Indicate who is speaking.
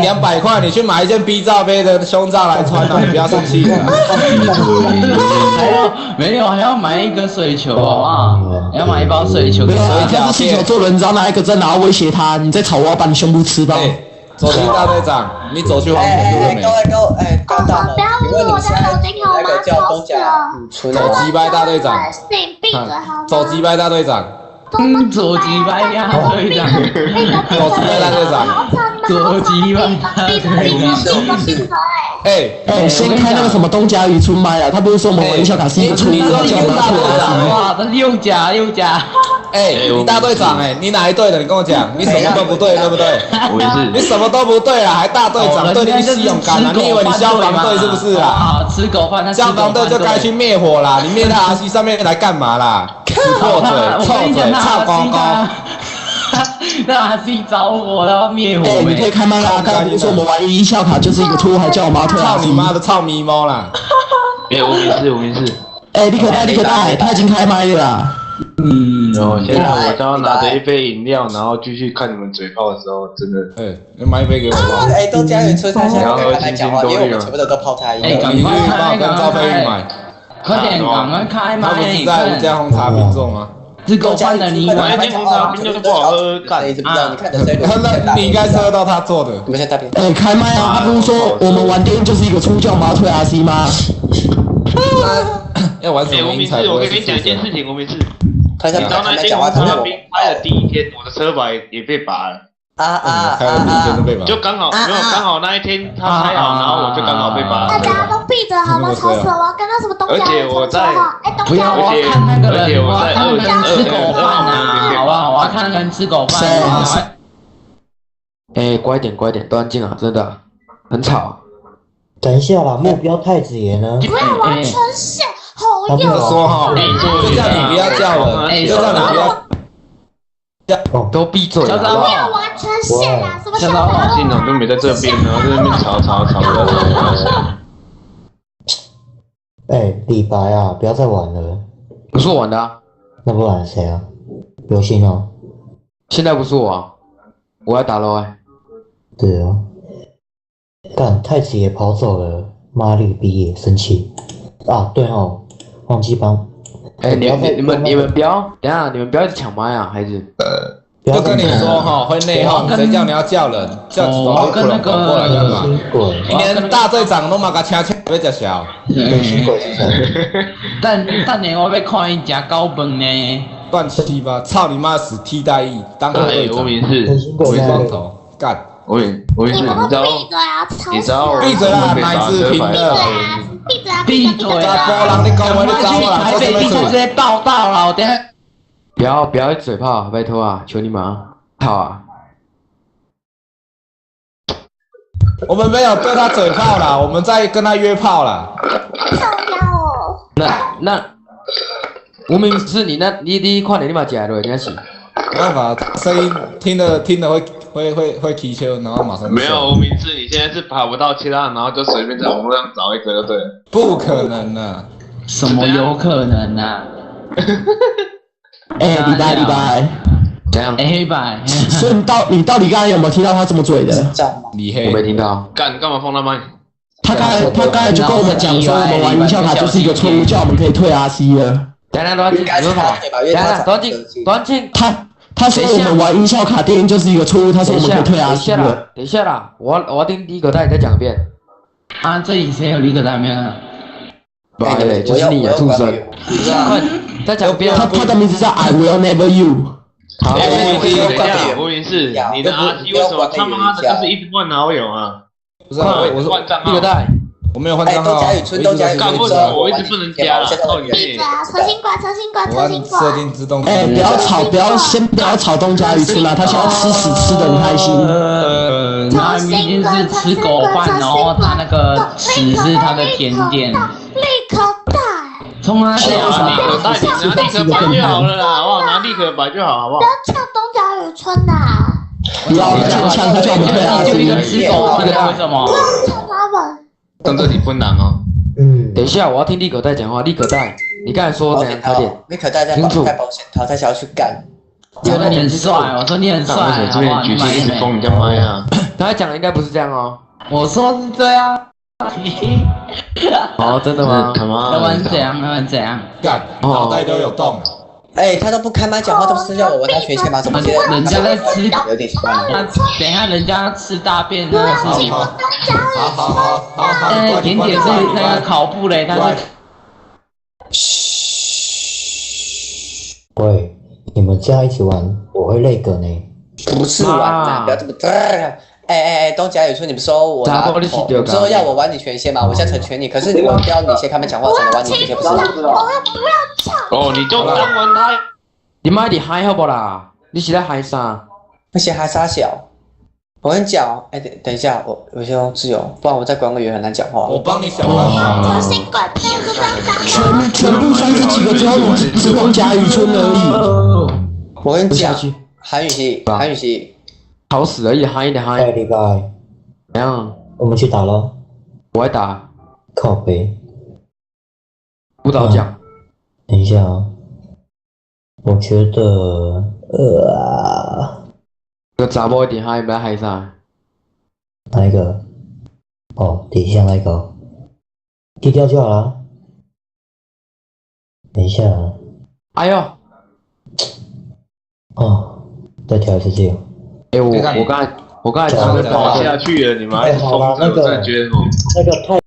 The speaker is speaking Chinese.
Speaker 1: 200块，你去买一件 B 罩杯的胸罩来穿啊，你不要生气了。
Speaker 2: 没有，还要买一个水球好不好？要买一包水球。
Speaker 3: 对啊，他是气球做人，你知道拿一个针，然后威胁他，你在吵我要把你胸部吃爆。
Speaker 1: 走进大队长，你走去黄埔路了没？
Speaker 4: 高大的，
Speaker 5: 不要问我的手机号码，吵死了！
Speaker 1: 走击败大队长，
Speaker 5: 你闭嘴好吗？
Speaker 1: 走击败大队长，
Speaker 2: 左击败大队长，
Speaker 1: 走击败大队长，
Speaker 2: 左击败大队长。
Speaker 3: 先开那个什么东家渔村麦啊，他不是说我们玩小卡是一个出叫吗？
Speaker 2: 哇，这又假。
Speaker 1: 你大队长你哪一队的？你跟我讲，你什么都不对，对不对？
Speaker 6: 我也是。
Speaker 1: 你什么都不对啊，还大队长，对你是勇敢啊？你以为你消防队是不是啊？
Speaker 2: 吃狗饭，
Speaker 1: 消防队就该去灭火啦，你灭到 RC 上面来干嘛啦？死破嘴，臭嘴，臭高高。
Speaker 2: 那 RC 着火，然后灭火。
Speaker 3: 你可以开麦啦！刚才不是说我们玩一校卡就是一个错误，还叫我妈退 RC。
Speaker 1: 操你妈的，操咪猫啦！
Speaker 6: 我没事。
Speaker 3: 立刻带，他已经开麦了啦。
Speaker 6: 现在我刚刚拿着一杯饮料，然后继续看你们嘴炮的时候，真的，
Speaker 1: 你买一杯给我。
Speaker 4: 都加油车，他现在跟他讲话，因为我们全部都泡他饮料。
Speaker 1: 你去帮我跟赵飞宇买。
Speaker 2: 快点，赶快开麦！
Speaker 1: 他不是在吴家红茶品种吗？
Speaker 2: 吃狗饭的你买
Speaker 6: 红茶冰就是不好喝，干
Speaker 4: 一直不知道，你看的
Speaker 1: 你应该是喝到他做的。
Speaker 4: 你们先大便。
Speaker 3: 开麦啊！他不是说我们玩电影就是一个出叫妈退 RC 吗？
Speaker 1: 要玩什么？
Speaker 6: 我没事，我跟你讲一件事情，我没事。
Speaker 4: 你知道
Speaker 6: 那天我当兵拍的第一天，我的车牌也被拔了。
Speaker 1: 开了第一天就被拔。
Speaker 6: 就刚好那一天他拍好，然后我就刚好被拔。
Speaker 5: 大家都闭嘴好吗？吵死了！我要跟那什么东家说话。
Speaker 2: 不要，我要看那个人，我要看那个人吃狗饭啊，好不好？我要看那个人吃狗饭。
Speaker 7: 乖点，都安静啊，真的很吵。
Speaker 8: 等一下啦，目标太子爷呢？
Speaker 5: 不要完全是好
Speaker 1: 就说哈，就叫你不要叫人，就叫你不要。
Speaker 7: 都闭嘴了！
Speaker 5: 不要完全线啊！什么小
Speaker 6: 王进长都没在这边呢，在那边吵。
Speaker 8: 李白啊，不要再玩了。
Speaker 7: 不是我玩的啊。
Speaker 8: 那不然谁啊？刘星哦。
Speaker 7: 现在不是我啊，我要打喽
Speaker 8: 对啊。干，太子爷跑走了，妈力毕业生气。对哦，忘记帮。
Speaker 7: 你们不要，等下你们不要一直抢麦啊，孩子。
Speaker 1: 就跟你说哈，会内讧，谁叫你要叫人？叫子龙跟那个过来干嘛？你连大队长都嘛甲请要吃小。
Speaker 8: 新鬼是谁？
Speaker 2: 但我要看伊食狗饭呢。
Speaker 1: 乱七八，操你妈死替代役，当个队长。
Speaker 6: 我没事，
Speaker 1: 我光头干。
Speaker 6: 我没事，你知道？
Speaker 1: 闭嘴啦，奶子平的。
Speaker 2: 闭嘴啦！
Speaker 1: 波人你讲话你走啦，
Speaker 2: 台北地直接报道了，我等下。
Speaker 7: 不要嘴炮，拜托啊，求你们啊，好啊。
Speaker 1: 我们没有对他嘴炮啦，我们在跟他约炮啦。
Speaker 7: 那无名是你你快点你把起来了，你起。
Speaker 1: 没办法，声音听了会踢球，然后马上
Speaker 6: 没有无名氏，你现在是爬不到其他，然后就随便在网络上找一个就对了。
Speaker 1: 不可能啊！
Speaker 2: 什么有可能啊？
Speaker 3: 李白，
Speaker 7: 怎样？
Speaker 2: 黑白。
Speaker 3: 所以你到底刚才有没有听到他这么嘴的？
Speaker 1: 李黑，
Speaker 7: 我没听到。
Speaker 6: 干嘛放他麦？
Speaker 3: 他刚才就跟我们讲说，我们玩音效卡就是一个错误，叫我们可以退 RC 了。
Speaker 7: 等下，多静。
Speaker 3: 他说我们玩音效卡电影就是一个错误，他说我们可以退 RC 了。
Speaker 7: 等一下啦，我要听第一个带，你再讲一遍。
Speaker 2: 这里谁有第一个带没有？
Speaker 7: 就是你的畜生。再讲一遍。
Speaker 3: 他的名字叫 I Will Never You。
Speaker 7: 好，
Speaker 6: 无名氏，你的 RC 为什么他妈的就是一直换好友啊？
Speaker 1: 不是，我
Speaker 6: 换账号。
Speaker 7: 第一个带。
Speaker 1: 我没有换账号。
Speaker 6: 干为什么我一直不能加了？操你妹！
Speaker 5: 重新管。
Speaker 1: 设定自动。
Speaker 3: 不要吵，不要吵东家渔村啦，他想要吃屎吃得很开心。
Speaker 2: 他明明是吃狗饭，然后他那个屎是他的甜点。
Speaker 5: 立可带。
Speaker 2: 从哪里
Speaker 6: 啊？立可带，你拿立可白就好了啦，好不好？拿立可白就好，好不好？
Speaker 5: 不要呛东家渔村呐！
Speaker 3: 不要呛他，叫我们退 RC。
Speaker 2: 就一个吃狗饭的，为什么？
Speaker 5: 不要呛他们。
Speaker 6: 但这题不难哦。
Speaker 7: 等一下，我要听立可带讲话。立可带，你刚才说怎样？快点。
Speaker 4: 立可带在保险套，他想要去干。
Speaker 2: 觉得你很帅，我说你很帅，
Speaker 6: 为什么这边举起一直封人家麦啊？
Speaker 7: 他讲的应该不是这样哦。
Speaker 2: 我说是这样。
Speaker 7: 哦，真的吗？
Speaker 6: 他妈，
Speaker 2: 要不然怎样？要不然怎样？
Speaker 1: 干，脑袋都有洞。
Speaker 4: 哎，他都不开麦讲话，都是叫我问他权限吗？怎么觉得
Speaker 2: 人家在吃，
Speaker 4: 有点奇怪？
Speaker 2: 等一下人家吃大便那个事情。
Speaker 1: 好。
Speaker 2: 甜点是那个烤布雷，但是。
Speaker 8: 喂，你们这样一起玩，我会累个呢。
Speaker 4: 不是玩的，不要这么。东家宇说你们说我拿，你说要我玩你权限吗？我现在成全你，可是我要你先开麦讲话才能玩你权限，不是？
Speaker 6: 哦，你就当玩他。
Speaker 7: 你妈你嗨好不啦？你是在嗨啥？
Speaker 4: 那些还傻小。我跟你讲，等一下，我先用自由，不然我再管个员很难讲话。
Speaker 1: 我帮你想办法。
Speaker 3: 全部30几个标语只是东甲雨村而已。
Speaker 4: 我跟你讲，韩语系。
Speaker 7: 好死而已，嗨一点嗨。
Speaker 8: 下个礼拜
Speaker 7: 怎样？
Speaker 8: 我们去打咯。
Speaker 7: 我会打。
Speaker 8: 靠北。
Speaker 7: 舞蹈奖。
Speaker 8: 等一下啊，我觉得
Speaker 7: 个查某一点嗨，不要嗨啥？
Speaker 8: 哪一个？哦，底下那个，低调就好了。等一下啊。
Speaker 7: 哎呦！
Speaker 8: 哦，再调一次自由。
Speaker 7: 我刚才
Speaker 6: 跑下去了，你们还是疯着，我真的觉得
Speaker 8: 那个太。